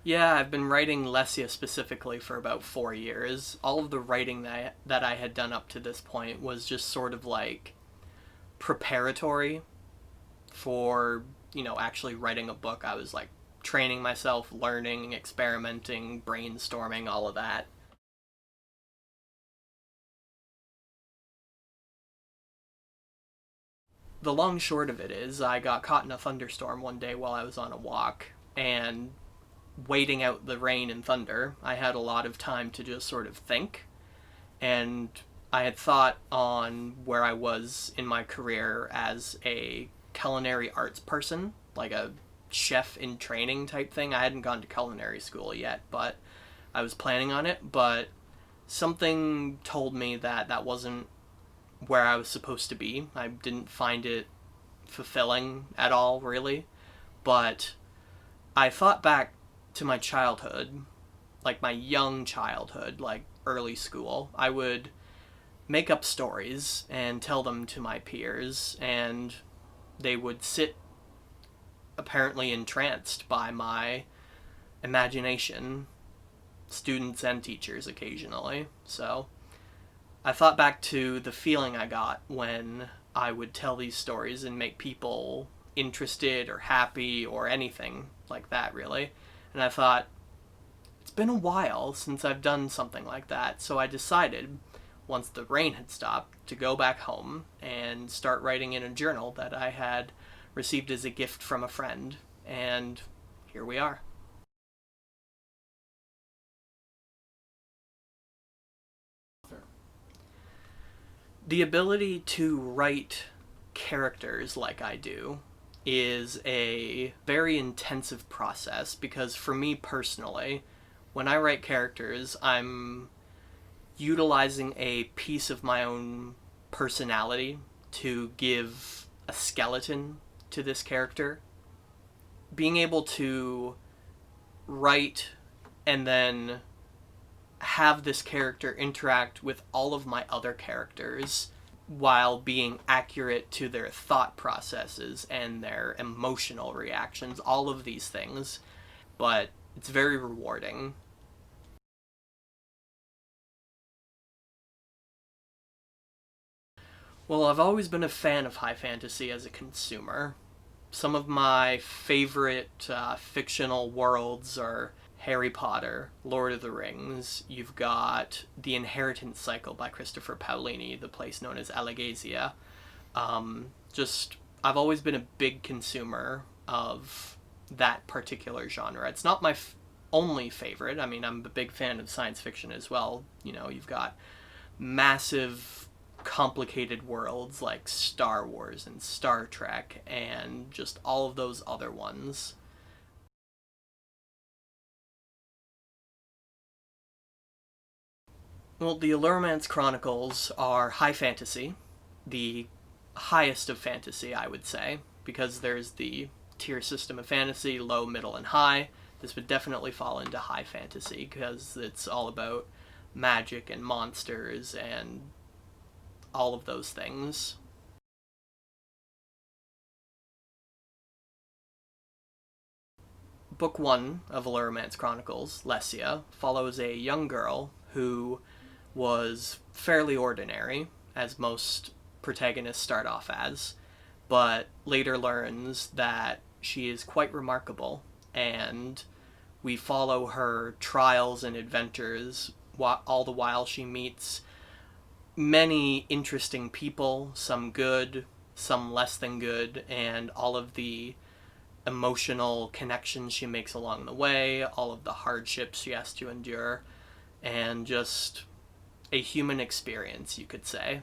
Yeah, I've been writing Lesia specifically for about 4 years. All of the writing that I had done up to this point was just sort of like preparatory for, actually writing a book. I was like training myself, learning, experimenting, brainstorming, all of that. The long short of it is, I got caught in a thunderstorm one day while I was on a walk, and waiting out the rain and thunder, I had a lot of time to just sort of think. And I had thought on where I was in my career as a culinary arts person, like a chef in training type thing. I hadn't gone to culinary school yet, but I was planning on it. But something told me that that wasn't where I was supposed to be. I didn't find it fulfilling at all, really. But I thought back to my childhood, like my young childhood, like early school. I would make up stories and tell them to my peers, and they would sit apparently entranced by my imagination, students and teachers occasionally. So I thought back to the feeling I got when I would tell these stories and make people interested or happy or anything like that, really. And I thought, it's been a while since I've done something like that, so I decided, once the rain had stopped, to go back home and start writing in a journal that I had received as a gift from a friend. And here we are. The ability to write characters like I do is a very intensive process because, for me personally, when I write characters, I'm utilizing a piece of my own personality to give a skeleton to this character. Being able to write and then have this character interact with all of my other characters while being accurate to their thought processes and their emotional reactions, all of these things. But it's very rewarding. Well, I've always been a fan of high fantasy as a consumer. Some of my favorite fictional worlds are Harry Potter, Lord of the Rings. You've got The Inheritance Cycle by Christopher Paolini, the place known as Allegasia. Just, I've always been a big consumer of that particular genre. It's not my only favorite. I mean, I'm a big fan of science fiction as well. You've got massive complicated worlds like Star Wars and Star Trek and just all of those other ones. Well, the Alluremance Chronicles are high fantasy, the highest of fantasy, I would say, because there's the tier system of fantasy, low, middle, and high. This would definitely fall into high fantasy because it's all about magic and monsters and all of those things. Book one of Alluremance Chronicles, Lesia, follows a young girl who was fairly ordinary, as most protagonists start off as, but later learns that she is quite remarkable, and we follow her trials and adventures all the while she meets many interesting people, some good, some less than good, and all of the emotional connections she makes along the way, all of the hardships she has to endure, and just a human experience, you could say.